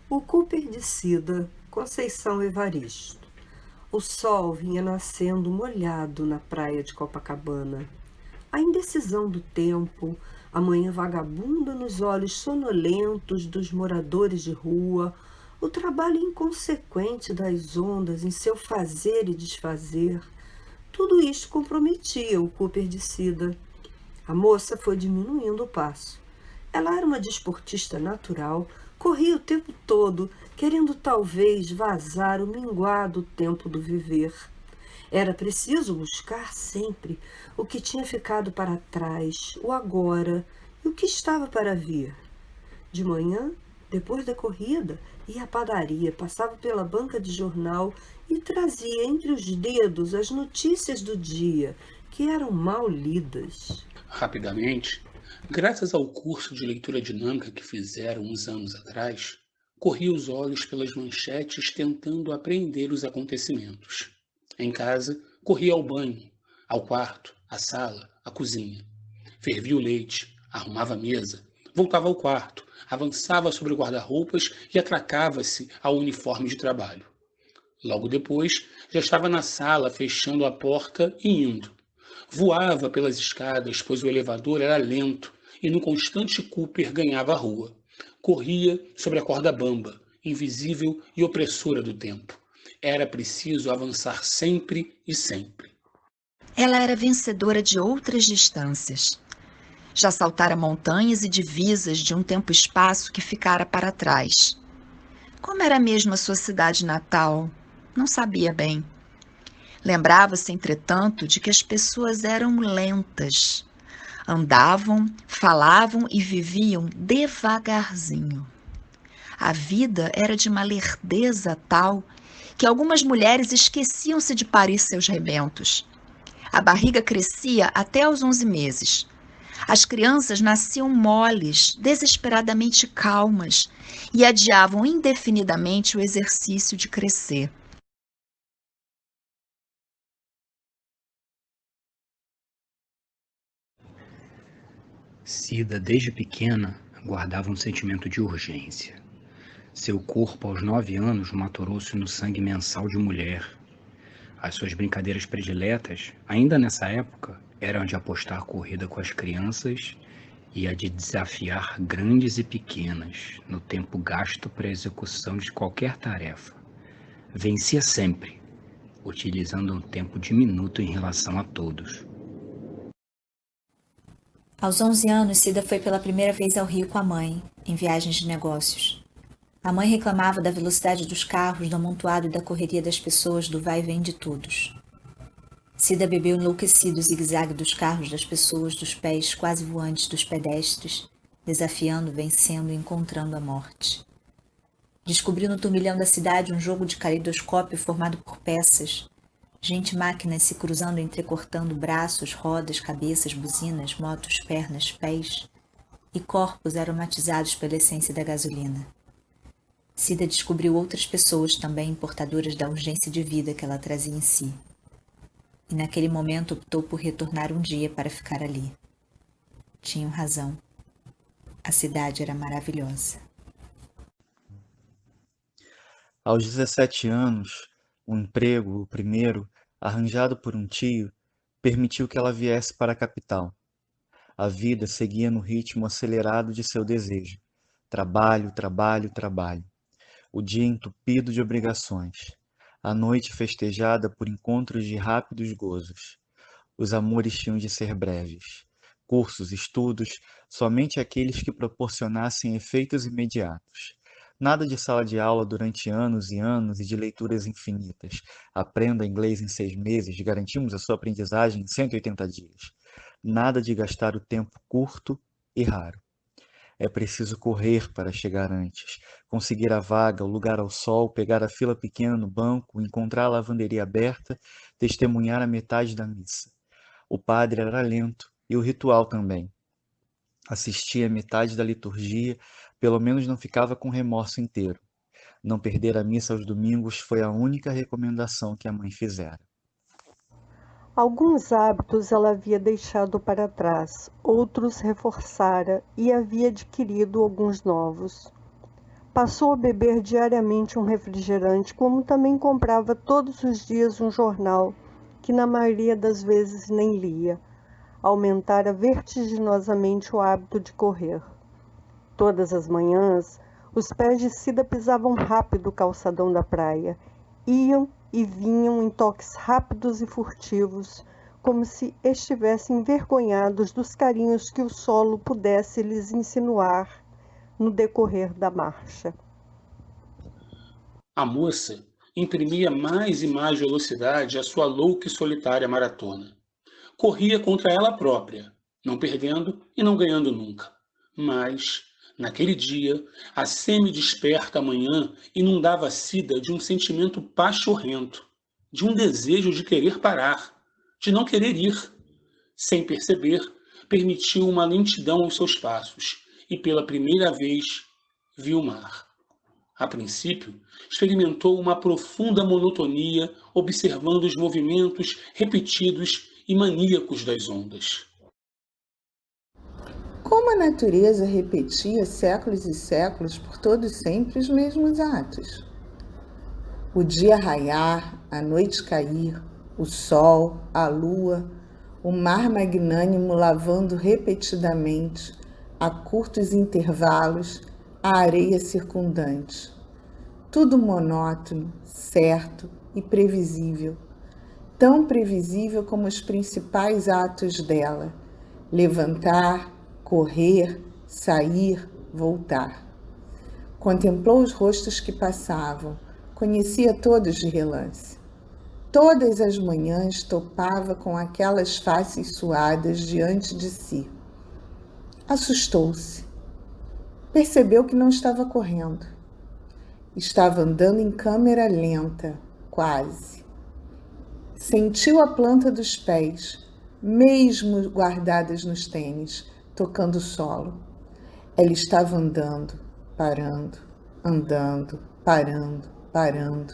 O Cooper de Cida, Conceição Evaristo. O sol vinha nascendo molhado na praia de Copacabana. A indecisão do tempo, a manhã vagabunda nos olhos sonolentos dos moradores de rua, o trabalho inconsequente das ondas em seu fazer e desfazer, tudo isto comprometia o Cooper de Cida. A moça foi diminuindo o passo. Ela era uma desportista natural, corria o tempo todo, querendo talvez vazar o minguado tempo do viver. Era preciso buscar sempre o que tinha ficado para trás, o agora e o que estava para vir. De manhã, depois da corrida, ia à padaria, passava pela banca de jornal e trazia entre os dedos as notícias do dia, que eram mal lidas. Rapidamente, graças ao curso de leitura dinâmica que fizeram uns anos atrás, corri os olhos pelas manchetes tentando apreender os acontecimentos. Em casa, corri ao banho, ao quarto, à sala, à cozinha. Fervia o leite, arrumava a mesa, voltava ao quarto, avançava sobre o guarda-roupas e atracava-se ao uniforme de trabalho. Logo depois, já estava na sala, fechando a porta e indo. Voava pelas escadas, pois o elevador era lento e no constante Cooper ganhava a rua. Corria sobre a corda bamba, invisível e opressora do tempo. Era preciso avançar sempre e sempre. Ela era vencedora de outras distâncias. Já saltara montanhas e divisas de um tempo-espaço que ficara para trás. Como era mesmo a sua cidade natal? Não sabia bem. Lembrava-se, entretanto, de que as pessoas eram lentas. Andavam, falavam e viviam devagarzinho. A vida era de uma lerdeza tal que algumas mulheres esqueciam-se de parir seus rebentos. A barriga crescia até aos 11 meses. As crianças nasciam moles, desesperadamente calmas, e adiavam indefinidamente o exercício de crescer. Cida, desde pequena, guardava um sentimento de urgência. Seu corpo, aos 9 anos, maturou-se no sangue mensal de mulher. As suas brincadeiras prediletas, ainda nessa época, eram a de apostar corrida com as crianças e a de desafiar grandes e pequenas no tempo gasto para a execução de qualquer tarefa. Vencia sempre, utilizando um tempo diminuto em relação a todos. Aos 11 anos, Cida foi pela primeira vez ao Rio com a mãe, em viagens de negócios. A mãe reclamava da velocidade dos carros, do amontoado e da correria das pessoas, do vai e vem de todos. Cida bebeu enlouquecido o zigue-zague dos carros, das pessoas, dos pés quase voantes dos pedestres, desafiando, vencendo e encontrando a morte. Descobriu no turbilhão da cidade um jogo de caleidoscópio formado por peças, gente e máquinas se cruzando, entrecortando braços, rodas, cabeças, buzinas, motos, pernas, pés e corpos aromatizados pela essência da gasolina. Cida descobriu outras pessoas também portadoras da urgência de vida que ela trazia em si. E naquele momento optou por retornar um dia para ficar ali. Tinham razão. A cidade era maravilhosa. Aos 17 anos, um emprego, o primeiro, arranjado por um tio, permitiu que ela viesse para a capital. A vida seguia no ritmo acelerado de seu desejo. Trabalho, trabalho, trabalho. O dia entupido de obrigações. A noite festejada por encontros de rápidos gozos. Os amores tinham de ser breves. Cursos, estudos, somente aqueles que proporcionassem efeitos imediatos. Nada de sala de aula durante anos e anos e de leituras infinitas. Aprenda inglês em 6 meses, garantimos a sua aprendizagem em 180 dias. Nada de gastar o tempo curto e raro. É preciso correr para chegar antes, conseguir a vaga, o lugar ao sol, pegar a fila pequena no banco, encontrar a lavanderia aberta, testemunhar a metade da missa. O padre era lento e o ritual também. Assistia a metade da liturgia, pelo menos não ficava com remorso inteiro. Não perder a missa aos domingos foi a única recomendação que a mãe fizera. Alguns hábitos ela havia deixado para trás, outros reforçara e havia adquirido alguns novos. Passou a beber diariamente um refrigerante, como também comprava todos os dias um jornal, que na maioria das vezes nem lia. Aumentara vertiginosamente o hábito de correr. Todas as manhãs, os pés de Cida pisavam rápido o calçadão da praia. Iam e vinham em toques rápidos e furtivos, como se estivessem envergonhados dos carinhos que o solo pudesse lhes insinuar no decorrer da marcha. A moça imprimia mais e mais velocidade à sua louca e solitária maratona. Corria contra ela própria, não perdendo e não ganhando nunca. Mas, naquele dia, a semi-desperta manhã inundava Cida de um sentimento pachorrento, de um desejo de querer parar, de não querer ir. Sem perceber, permitiu uma lentidão aos seus passos e, pela primeira vez, viu o mar. A princípio, experimentou uma profunda monotonia observando os movimentos repetidos e maníacos das ondas. Como a natureza repetia séculos e séculos por todos sempre os mesmos atos. O dia raiar, a noite cair, o sol, a lua, o mar magnânimo lavando repetidamente, a curtos intervalos, a areia circundante. Tudo monótono, certo e previsível. Tão previsível como os principais atos dela: levantar, correr, sair, voltar. Contemplou os rostos que passavam, conhecia todos de relance. Todas as manhãs topava com aquelas faces suadas diante de si. Assustou-se. Percebeu que não estava correndo. Estava andando em câmera lenta, quase. Sentiu a planta dos pés, mesmo guardadas nos tênis, tocando o solo. Ela estava andando, parando, andando, parando, parando.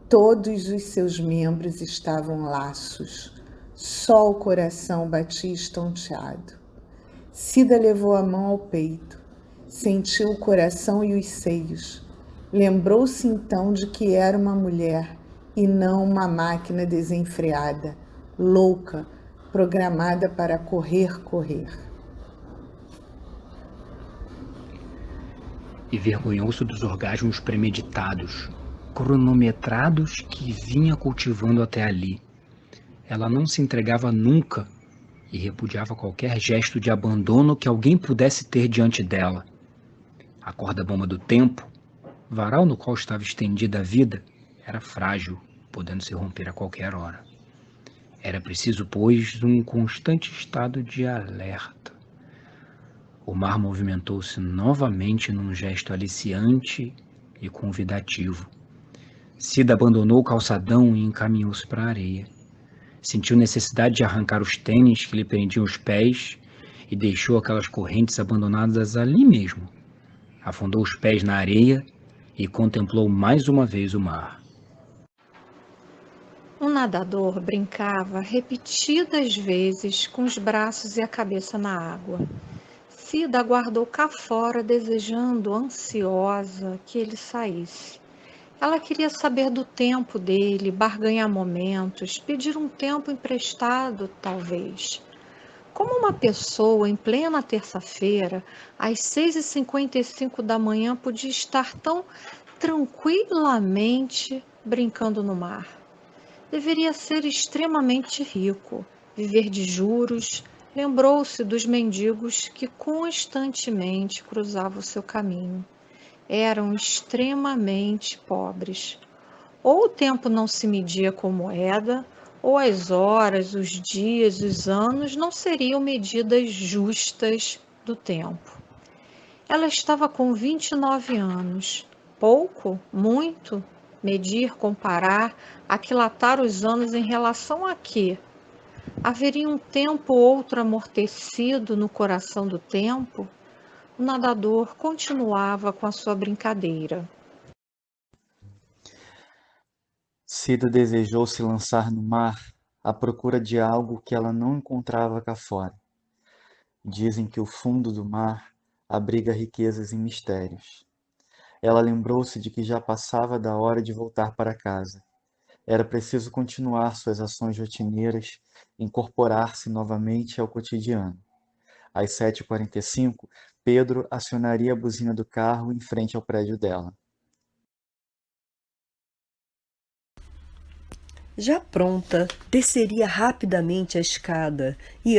Todos os seus membros estavam laços. Só o coração batia estonteado. Cida levou a mão ao peito. Sentiu o coração e os seios. Lembrou-se então de que era uma mulher e não uma máquina desenfreada, louca, programada para correr. E vergonhou-se dos orgasmos premeditados, cronometrados que vinha cultivando até ali. Ela não se entregava nunca e repudiava qualquer gesto de abandono que alguém pudesse ter diante dela. A corda-bamba do tempo, varal no qual estava estendida a vida, era frágil, podendo se romper a qualquer hora. Era preciso, pois, um constante estado de alerta. O mar movimentou-se novamente num gesto aliciante e convidativo. Cida abandonou o calçadão e encaminhou-se para a areia. Sentiu necessidade de arrancar os tênis que lhe prendiam os pés e deixou aquelas correntes abandonadas ali mesmo. Afundou os pés na areia e contemplou mais uma vez o mar. Um nadador brincava repetidas vezes com os braços e a cabeça na água. Cida aguardou cá fora, desejando, ansiosa, que ele saísse. Ela queria saber do tempo dele, barganhar momentos, pedir um tempo emprestado, talvez. Como uma pessoa em plena terça-feira, às 6h55 da manhã, podia estar tão tranquilamente brincando no mar? Deveria ser extremamente rico, viver de juros. Lembrou-se dos mendigos que constantemente cruzavam o seu caminho. Eram extremamente pobres. Ou o tempo não se media com moeda, ou as horas, os dias, os anos não seriam medidas justas do tempo. Ela estava com 29 anos. Pouco? Muito? Medir, comparar, aquilatar os anos em relação a quê? Haveria um tempo ou outro amortecido no coração do tempo? O nadador continuava com a sua brincadeira. Cida desejou se lançar no mar à procura de algo que ela não encontrava cá fora. Dizem que o fundo do mar abriga riquezas e mistérios. Ela lembrou-se de que já passava da hora de voltar para casa. Era preciso continuar suas ações rotineiras, incorporar-se novamente ao cotidiano. Às 7h45, Pedro acionaria a buzina do carro em frente ao prédio dela. Já pronta, desceria rapidamente a escada e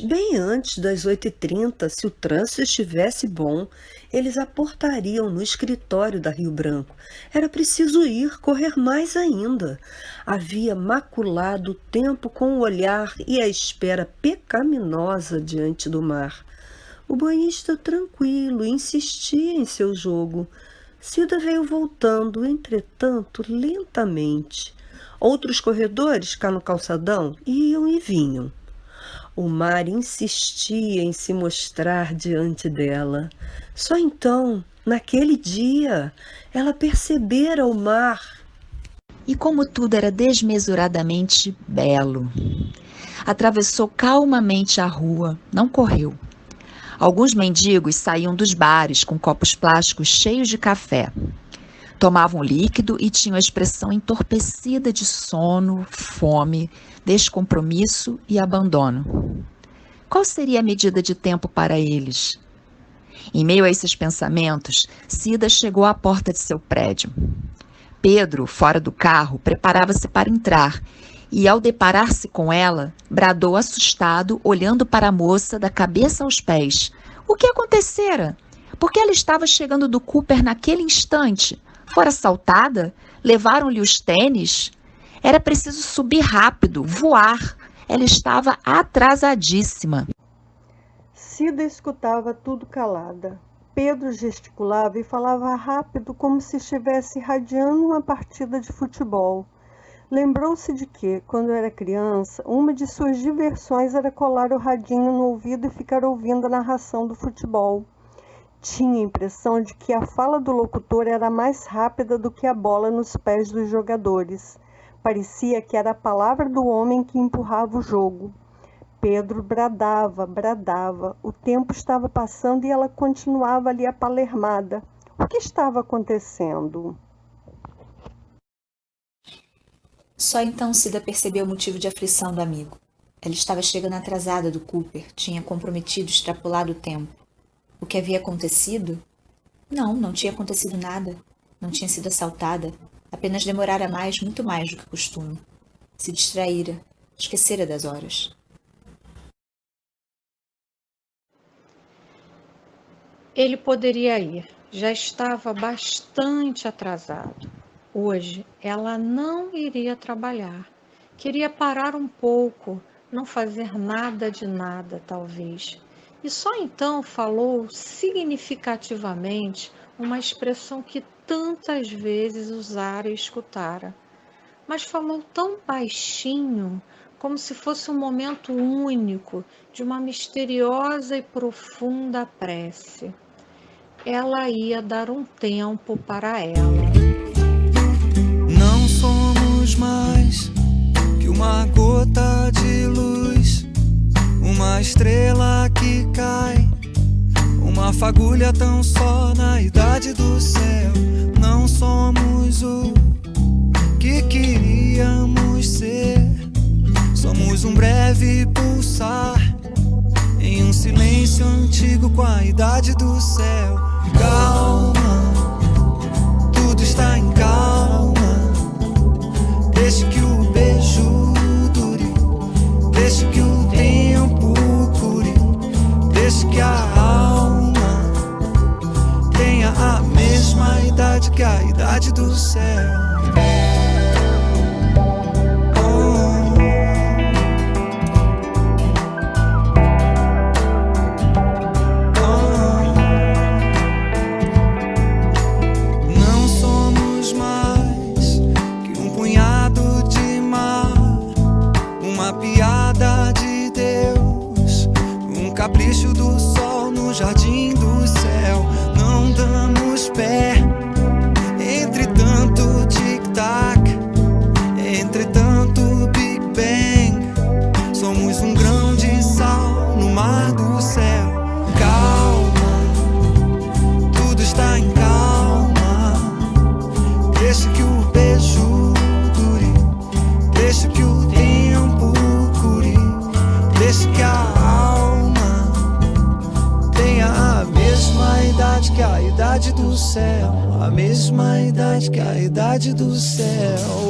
bem antes das 8h30, se o trânsito estivesse bom, eles aportariam no escritório da Rio Branco. Era preciso correr mais ainda. Havia maculado o tempo com o olhar e a espera pecaminosa diante do mar. O banhista tranquilo insistia em seu jogo. Cida veio voltando, entretanto, lentamente. Outros corredores cá no calçadão iam e vinham. O mar insistia em se mostrar diante dela. Só então, naquele dia, ela percebera o mar. E como tudo era desmesuradamente belo. Atravessou calmamente a rua, não correu. Alguns mendigos saíam dos bares com copos plásticos cheios de café. Tomavam líquido e tinham a expressão entorpecida de sono, fome, descompromisso e abandono. Qual seria a medida de tempo para eles? Em meio a esses pensamentos, Cida chegou à porta de seu prédio. Pedro, fora do carro, preparava-se para entrar e, ao deparar-se com ela, bradou assustado, olhando para a moça da cabeça aos pés. O que acontecera? Por que ela estava chegando do Cooper naquele instante? Fora assaltada? Levaram-lhe os tênis? Era preciso subir rápido, voar. Ela estava atrasadíssima. Cida escutava tudo calada. Pedro gesticulava e falava rápido, como se estivesse irradiando uma partida de futebol. Lembrou-se de que, quando era criança, uma de suas diversões era colar o radinho no ouvido e ficar ouvindo a narração do futebol. Tinha a impressão de que a fala do locutor era mais rápida do que a bola nos pés dos jogadores. Parecia que era a palavra do homem que empurrava o jogo. Pedro bradava. O tempo estava passando e ela continuava ali apalermada. O que estava acontecendo? Só então Cida percebeu o motivo de aflição do amigo. Ela estava chegando atrasada do Cooper, tinha comprometido, extrapolado o tempo. O que havia acontecido? Não tinha acontecido nada. Não tinha sido assaltada. Apenas demorara muito mais do que costume. Se distraíra, esquecera das horas. Ele poderia ir. Já estava bastante atrasado. Hoje ela não iria trabalhar. Queria parar um pouco, não fazer nada de nada, talvez. E só então falou significativamente uma expressão que tantas vezes usara e escutara. Mas falou tão baixinho, como se fosse um momento único de uma misteriosa e profunda prece. Ela ia dar um tempo para ela. Não somos mais que uma gota de luz, uma estrela que cai, uma fagulha tão só na idade do céu. Não somos o que queríamos ser. Somos um breve pulsar em um silêncio antigo com a idade do céu. Calma, tudo está em calma. Deixe que o beijo dure, deixe que o tempo cure, deixe que a alma tenha a mesma idade que a idade do céu. Não somos mais que um punhado de mar, uma piada de Deus, um capricho do sol no jardim do céu. Não damos pé entre tanto tic-tac, entre tanto Big Bang. Somos um grão de sal no mar do céu. Calma, tudo está em calma. Deixa que o beijo dure, deixa que o tempo cure, deixa que a alma tenha a mesma idade que a idade do céu, a mesma idade que a idade do céu.